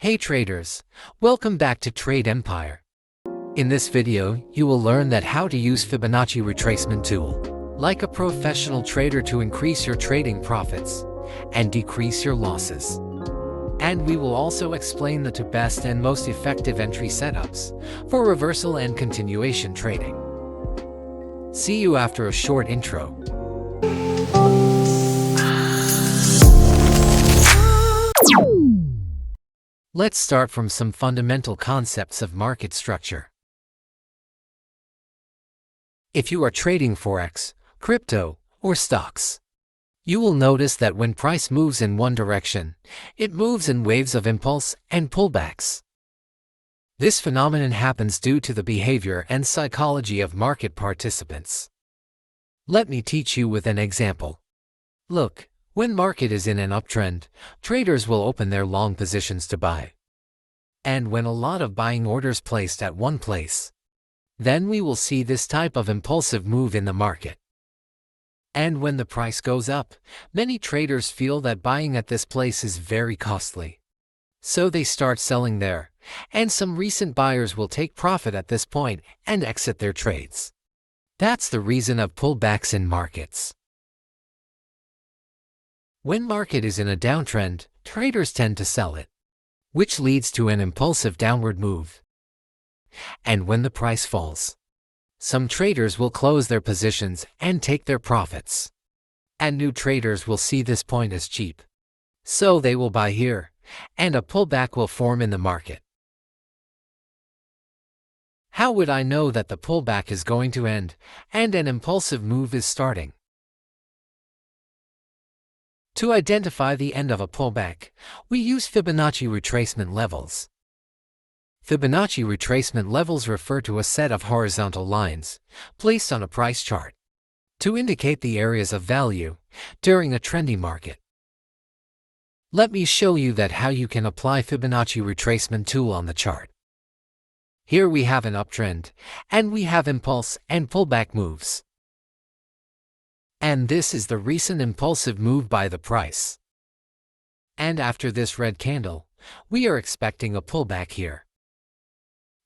Hey traders, welcome back to Trade Empire. In this video, you will learn that how to use Fibonacci Retracement Tool, like a professional trader to increase your trading profits and decrease your losses. And we will also explain the two best and most effective entry setups for reversal and continuation trading. See you after a short intro. Let's start from some fundamental concepts of market structure. If you are trading Forex, crypto, or stocks, you will notice that when price moves in one direction, it moves in waves of impulse and pullbacks. This phenomenon happens due to the behavior and psychology of market participants. Let me teach you with an example. Look. When market is in an uptrend, traders will open their long positions to buy. And when a lot of buying orders placed at one place, then we will see this type of impulsive move in the market. And when the price goes up, many traders feel that buying at this place is very costly. So they start selling there, and some recent buyers will take profit at this point and exit their trades. That's the reason of pullbacks in markets. When market is in a downtrend, traders tend to sell it, which leads to an impulsive downward move. And when the price falls, some traders will close their positions and take their profits. And new traders will see this point as cheap. So they will buy here, and a pullback will form in the market. How would I know that the pullback is going to end and an impulsive move is starting? To identify the end of a pullback, we use Fibonacci retracement levels. Fibonacci retracement levels refer to a set of horizontal lines placed on a price chart to indicate the areas of value during a trendy market. Let me show you how you can apply Fibonacci retracement tool on the chart. Here we have an uptrend, and we have impulse and pullback moves. And this is the recent impulsive move by the price. And after this red candle, we are expecting a pullback here.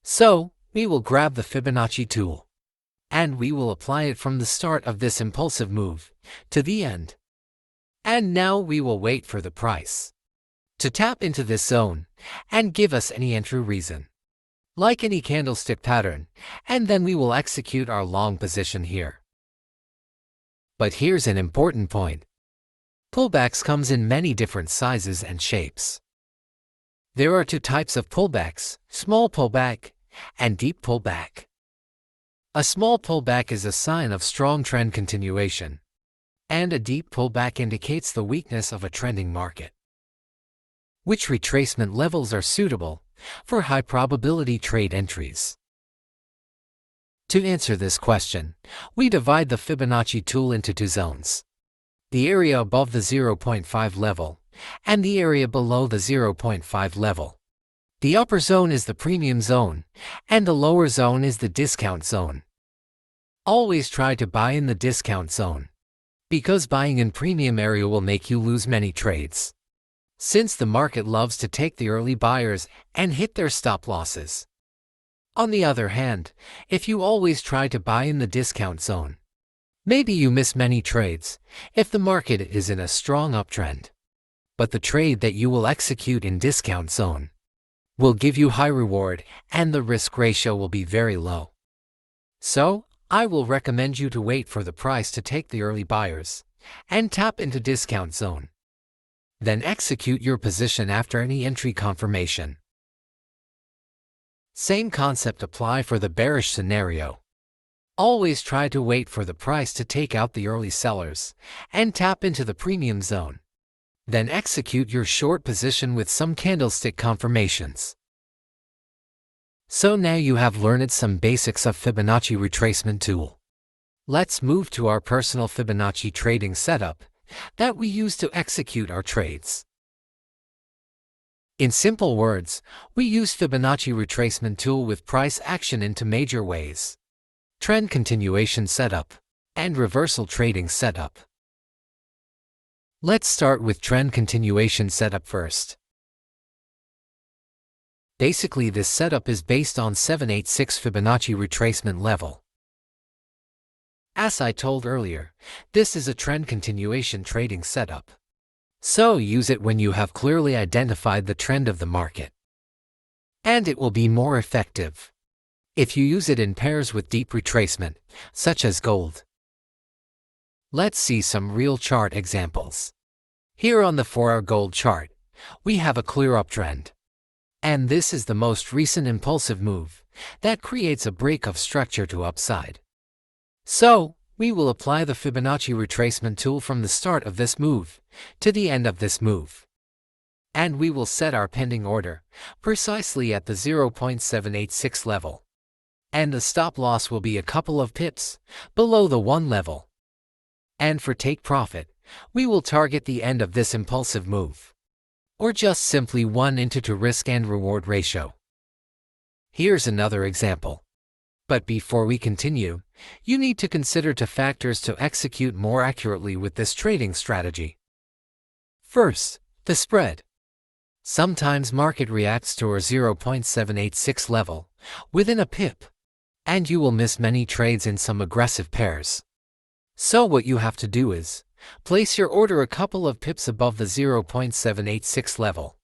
So, we will grab the Fibonacci tool, and we will apply it from the start of this impulsive move to the end. And now we will wait for the price to tap into this zone and give us any entry reason, like any candlestick pattern, and then we will execute our long position here. But here's an important point. Pullbacks comes in many different sizes and shapes. There are two types of pullbacks, small pullback and deep pullback. A small pullback is a sign of strong trend continuation, and a deep pullback indicates the weakness of a trending market. Which retracement levels are suitable for high probability trade entries? To answer this question, we divide the Fibonacci tool into two zones: the area above the 0.5 level and the area below the 0.5 level. The upper zone is the premium zone, and the lower zone is the discount zone. Always try to buy in the discount zone, because buying in premium area will make you lose many trades, since the market loves to take the early buyers and hit their stop losses. On the other hand, if you always try to buy in the discount zone, maybe you miss many trades if the market is in a strong uptrend. But the trade that you will execute in discount zone will give you high reward and the risk ratio will be very low. So, I will recommend you to wait for the price to take the early buyers and tap into discount zone. Then execute your position after any entry confirmation. Same concept apply for the bearish scenario. Always try to wait for the price to take out the early sellers and tap into the premium zone. Then execute your short position with some candlestick confirmations. So now you have learned some basics of Fibonacci retracement tool. Let's move to our personal Fibonacci trading setup that we use to execute our trades. In simple words, we use Fibonacci retracement tool with price action into major ways: trend continuation setup and reversal trading setup. Let's start with trend continuation setup first. Basically, this setup is based on 786 Fibonacci retracement level. As I told earlier, this is a trend continuation trading setup. So use it when you have clearly identified the trend of the market. And it will be more effective if you use it in pairs with deep retracement, such as gold. Let's see some real chart examples. Here on the 4-hour gold chart, we have a clear uptrend. And this is the most recent impulsive move that creates a break of structure to upside. So, we will apply the Fibonacci Retracement Tool from the start of this move to the end of this move. And we will set our pending order precisely at the 0.786 level. And the stop loss will be a couple of pips below the 1 level. And for take profit, we will target the end of this impulsive move, or just simply 1:2 risk and reward ratio. Here's another example. But before we continue, you need to consider 2 factors to execute more accurately with this trading strategy. First, the spread. Sometimes market reacts to our 0.786 level within a pip, and you will miss many trades in some aggressive pairs. So what you have to do is place your order a couple of pips above the 0.786 level.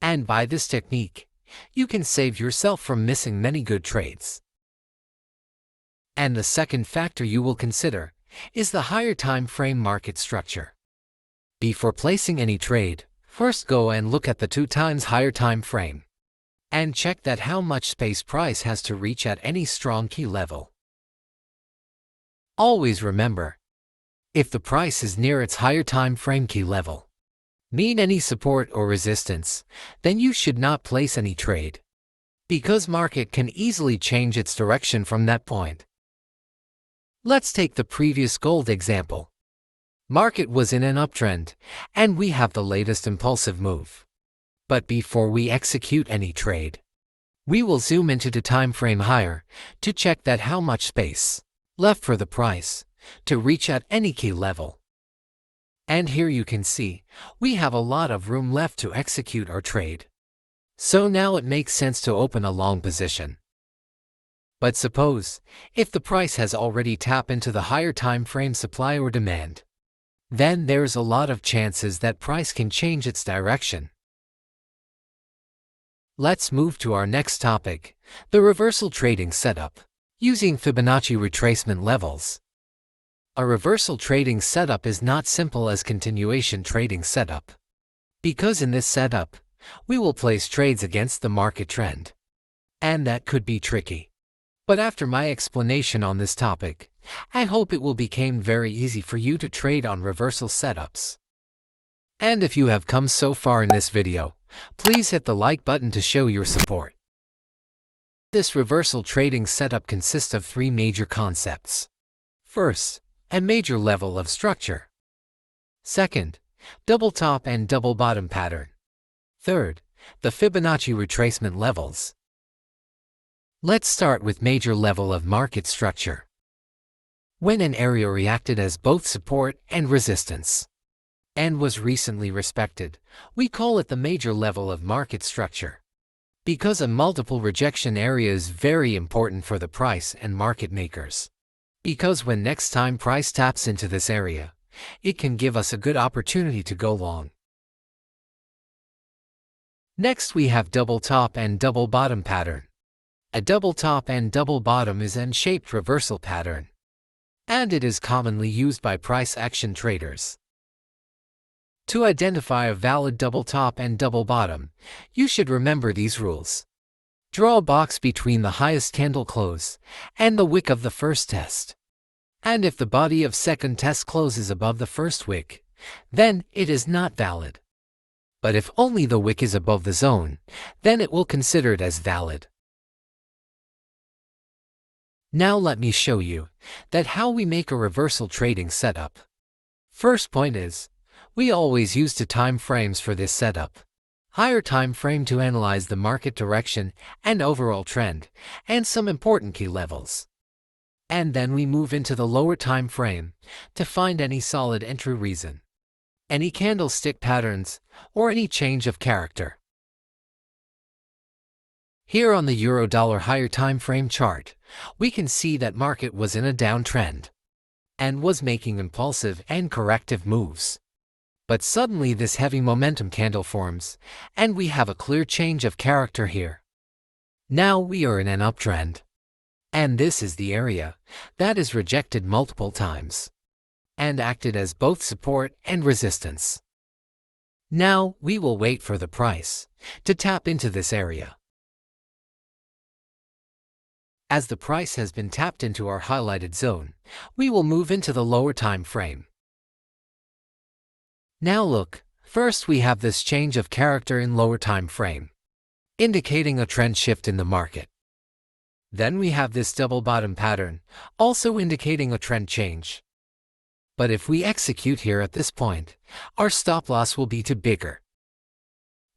And by this technique, you can save yourself from missing many good trades. And the second factor you will consider is the higher time frame market structure. Before placing any trade, first go and look at the 2 times higher time frame and check that how much space price has to reach at any strong key level. Always remember, if the price is near its higher time frame key level, mean any support or resistance, then you should not place any trade, because market can easily change its direction from that point. Let's take the previous gold example. Market was in an uptrend, and we have the latest impulsive move. But before we execute any trade, we will zoom into the time frame higher to check that how much space left for the price to reach at any key level. And here you can see, we have a lot of room left to execute our trade. So now it makes sense to open a long position. But suppose, if the price has already tapped into the higher time frame supply or demand, then there's a lot of chances that price can change its direction. Let's move to our next topic, the reversal trading setup, using Fibonacci retracement levels. A reversal trading setup is not simple as continuation trading setup, because in this setup, we will place trades against the market trend. And that could be tricky. But after my explanation on this topic, I hope it will become very easy for you to trade on reversal setups. And if you have come so far in this video, please hit the like button to show your support. This reversal trading setup consists of 3 major concepts. First, a major level of structure. Second, double top and double bottom pattern. Third, the Fibonacci retracement levels. Let's start with major level of market structure. When an area reacted as both support and resistance, and was recently respected, we call it the major level of market structure. Because a multiple rejection area is very important for the price and market makers. Because when next time price taps into this area, it can give us a good opportunity to go long. Next we have double top and double bottom pattern. A double top and double bottom is an N-shaped reversal pattern, and it is commonly used by price action traders. To identify a valid double top and double bottom, you should remember these rules. Draw a box between the highest candle close and the wick of the first test. And if the body of second test closes above the first wick, then it is not valid. But if only the wick is above the zone, then it will consider it as valid. Now let me show you that how we make a reversal trading setup. First point is, we always use 2 time frames for this setup. Higher time frame to analyze the market direction and overall trend, and some important key levels. And then we move into the lower time frame to find any solid entry reason, any candlestick patterns, or any change of character. Here on the Euro-Dollar higher time frame chart, we can see that market was in a downtrend and was making impulsive and corrective moves. But suddenly this heavy momentum candle forms, and we have a clear change of character here. Now we are in an uptrend. And this is the area that is rejected multiple times and acted as both support and resistance. Now we will wait for the price to tap into this area. As the price has been tapped into our highlighted zone, we will move into the lower time frame. Now look, first we have this change of character in lower time frame, indicating a trend shift in the market. Then we have this double bottom pattern, also indicating a trend change. But if we execute here at this point, our stop loss will be too bigger.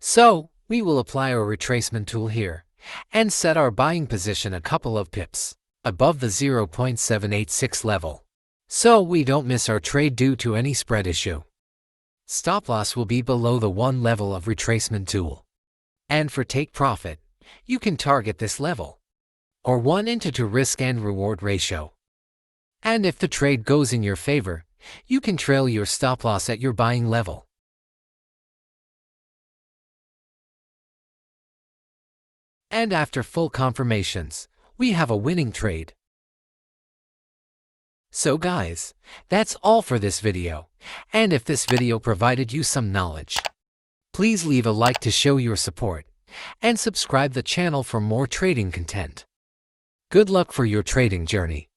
So, we will apply our retracement tool here and set our buying position a couple of pips above the 0.786 level, so we don't miss our trade due to any spread issue. Stop loss will be below the 1 level of retracement tool. And for take profit, you can target this level, or 1:2 risk and reward ratio. And if the trade goes in your favor, you can trail your stop loss at your buying level. And after full confirmations, we have a winning trade. So guys, that's all for this video. And if this video provided you some knowledge, please leave a like to show your support and subscribe the channel for more trading content. Good luck for your trading journey.